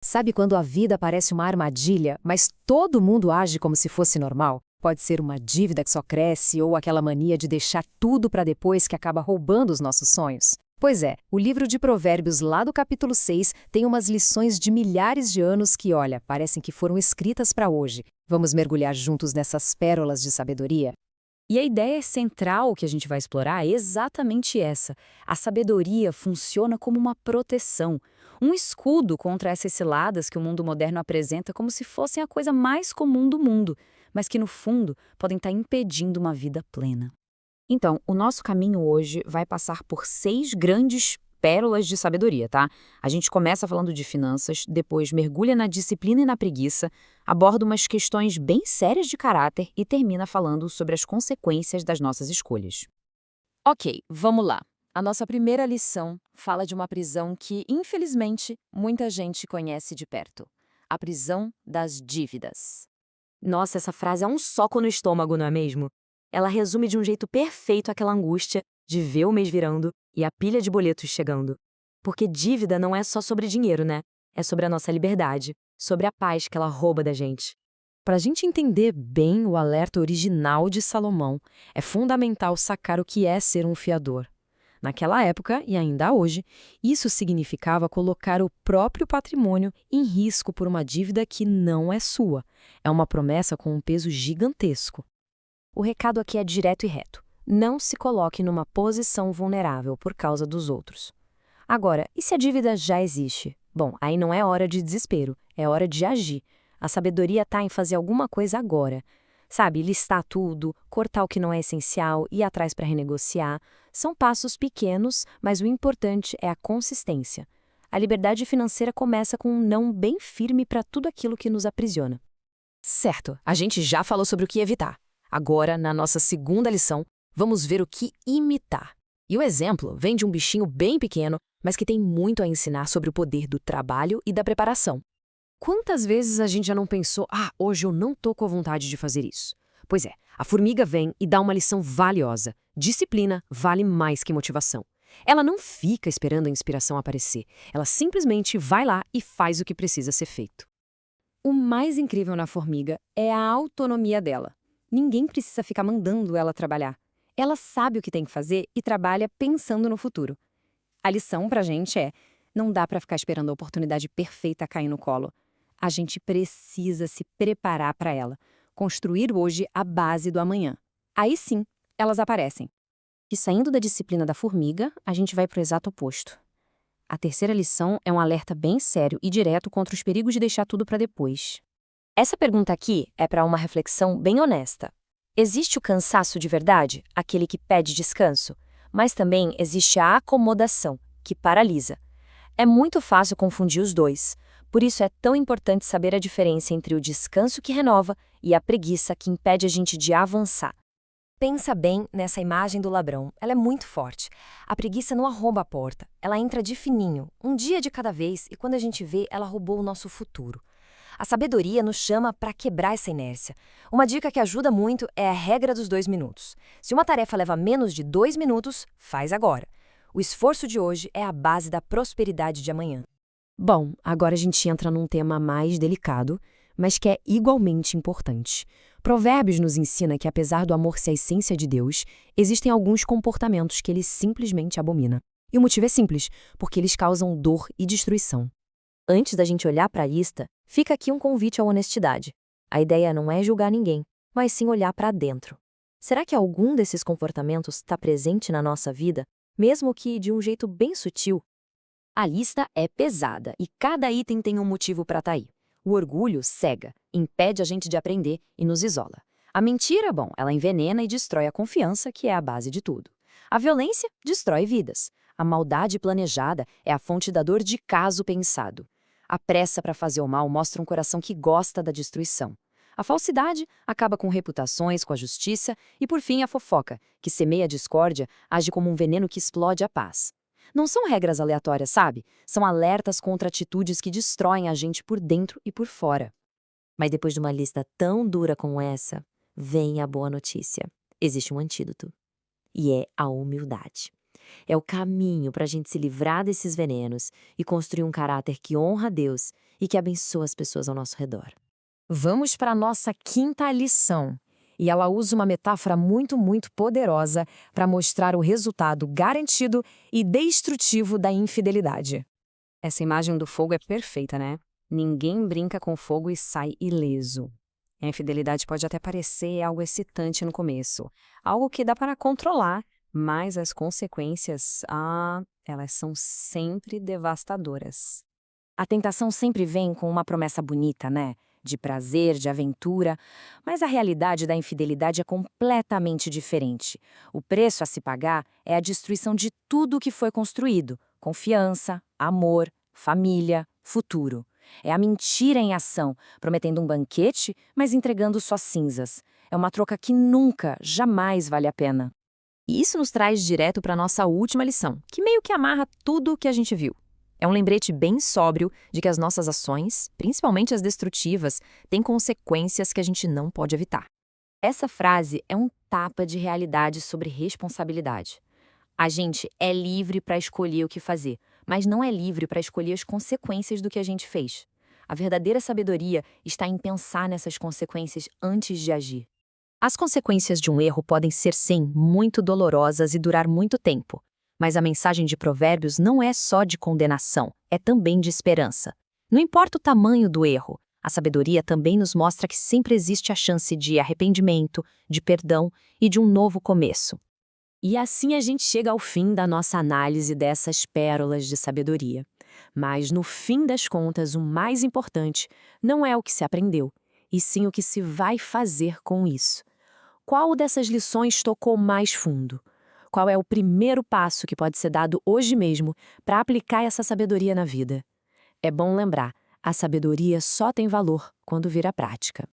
Sabe quando a vida parece uma armadilha, mas todo mundo age como se fosse normal? Pode ser uma dívida que só cresce ou aquela mania de deixar tudo para depois que acaba roubando os nossos sonhos. Pois é, o livro de Provérbios, lá do capítulo 6, tem umas lições de milhares de anos que, olha, parecem que foram escritas para hoje. Vamos mergulhar juntos nessas pérolas de sabedoria? E a ideia central que a gente vai explorar é exatamente essa. A sabedoria funciona como uma proteção, um escudo contra essas ciladas que o mundo moderno apresenta como se fossem a coisa mais comum do mundo, mas que, no fundo, podem estar impedindo uma vida plena. Então, o nosso caminho hoje vai passar por 6 grandes pérolas de sabedoria, tá? A gente começa falando de finanças, depois mergulha na disciplina e na preguiça, aborda umas questões bem sérias de caráter e termina falando sobre as consequências das nossas escolhas. Ok, vamos lá. A nossa primeira lição fala de uma prisão que, infelizmente, muita gente conhece de perto. A prisão das dívidas. Nossa, essa frase é um soco no estômago, não é mesmo? Ela resume de um jeito perfeito aquela angústia de ver o mês virando e a pilha de boletos chegando. Porque dívida não é só sobre dinheiro, né? É sobre a nossa liberdade, sobre a paz que ela rouba da gente. Para a gente entender bem o alerta original de Salomão, é fundamental sacar o que é ser um fiador. Naquela época, e ainda hoje, isso significava colocar o próprio patrimônio em risco por uma dívida que não é sua. É uma promessa com um peso gigantesco. O recado aqui é direto e reto. Não se coloque numa posição vulnerável por causa dos outros. Agora, e se a dívida já existe? Bom, aí não é hora de desespero, é hora de agir. A sabedoria está em fazer alguma coisa agora. Sabe, listar tudo, cortar o que não é essencial, ir atrás para renegociar. São passos pequenos, mas o importante é a consistência. A liberdade financeira começa com um não bem firme para tudo aquilo que nos aprisiona. Certo, a gente já falou sobre o que evitar. Agora, na nossa segunda lição, vamos ver o que imitar. E o exemplo vem de um bichinho bem pequeno, mas que tem muito a ensinar sobre o poder do trabalho e da preparação. Quantas vezes a gente já não pensou, hoje eu não tô com vontade de fazer isso? Pois é, a formiga vem e dá uma lição valiosa. Disciplina vale mais que motivação. Ela não fica esperando a inspiração aparecer. Ela simplesmente vai lá e faz o que precisa ser feito. O mais incrível na formiga é a autonomia dela. Ninguém precisa ficar mandando ela trabalhar. Ela sabe o que tem que fazer e trabalha pensando no futuro. A lição pra gente é: não dá pra ficar esperando a oportunidade perfeita cair no colo. A gente precisa se preparar para ela, construir hoje a base do amanhã. Aí sim, elas aparecem. E saindo da disciplina da formiga, a gente vai pro exato oposto. A terceira lição é um alerta bem sério e direto contra os perigos de deixar tudo para depois. Essa pergunta aqui é para uma reflexão bem honesta. Existe o cansaço de verdade, aquele que pede descanso, mas também existe a acomodação, que paralisa. É muito fácil confundir os dois, por isso é tão importante saber a diferença entre o descanso que renova e a preguiça que impede a gente de avançar. Pensa bem nessa imagem do ladrão, ela é muito forte. A preguiça não arromba a porta, ela entra de fininho, um dia de cada vez, e quando a gente vê, ela roubou o nosso futuro. A sabedoria nos chama para quebrar essa inércia. Uma dica que ajuda muito é a regra dos 2 minutos. Se uma tarefa leva menos de 2 minutos, faz agora. O esforço de hoje é a base da prosperidade de amanhã. Bom, agora a gente entra num tema mais delicado, mas que é igualmente importante. Provérbios nos ensina que, apesar do amor ser a essência de Deus, existem alguns comportamentos que ele simplesmente abomina. E o motivo é simples, porque eles causam dor e destruição. Antes da gente olhar para a lista, fica aqui um convite à honestidade. A ideia não é julgar ninguém, mas sim olhar para dentro. Será que algum desses comportamentos está presente na nossa vida, mesmo que de um jeito bem sutil? A lista é pesada e cada item tem um motivo para estar aí. O orgulho cega, impede a gente de aprender e nos isola. A mentira, bom, ela envenena e destrói a confiança, que é a base de tudo. A violência destrói vidas. A maldade planejada é a fonte da dor de caso pensado. A pressa para fazer o mal mostra um coração que gosta da destruição. A falsidade acaba com reputações, com a justiça e, por fim, a fofoca, que semeia a discórdia, age como um veneno que explode a paz. Não são regras aleatórias, sabe? São alertas contra atitudes que destroem a gente por dentro e por fora. Mas depois de uma lista tão dura como essa, vem a boa notícia. Existe um antídoto. E é a humildade. É o caminho para a gente se livrar desses venenos e construir um caráter que honra a Deus e que abençoa as pessoas ao nosso redor. Vamos para a nossa quinta lição. E ela usa uma metáfora muito poderosa para mostrar o resultado garantido e destrutivo da infidelidade. Essa imagem do fogo é perfeita, né? Ninguém brinca com fogo e sai ileso. A infidelidade pode até parecer algo excitante no começo, algo que dá para controlar, mas as consequências, elas são sempre devastadoras. A tentação sempre vem com uma promessa bonita, né? De prazer, de aventura, mas a realidade da infidelidade é completamente diferente. O preço a se pagar é a destruição de tudo o que foi construído: confiança, amor, família, futuro. É a mentira em ação, prometendo um banquete, mas entregando só cinzas. É uma troca que nunca, jamais vale a pena. E isso nos traz direto para a nossa última lição, que meio que amarra tudo o que a gente viu. É um lembrete bem sóbrio de que as nossas ações, principalmente as destrutivas, têm consequências que a gente não pode evitar. Essa frase é um tapa de realidade sobre responsabilidade. A gente é livre para escolher o que fazer, mas não é livre para escolher as consequências do que a gente fez. A verdadeira sabedoria está em pensar nessas consequências antes de agir. As consequências de um erro podem ser, sim, muito dolorosas e durar muito tempo. Mas a mensagem de Provérbios não é só de condenação, é também de esperança. Não importa o tamanho do erro, a sabedoria também nos mostra que sempre existe a chance de arrependimento, de perdão e de um novo começo. E assim a gente chega ao fim da nossa análise dessas pérolas de sabedoria. Mas, no fim das contas, o mais importante não é o que se aprendeu, e sim o que se vai fazer com isso. Qual dessas lições tocou mais fundo? Qual é o primeiro passo que pode ser dado hoje mesmo para aplicar essa sabedoria na vida? É bom lembrar, a sabedoria só tem valor quando vira prática.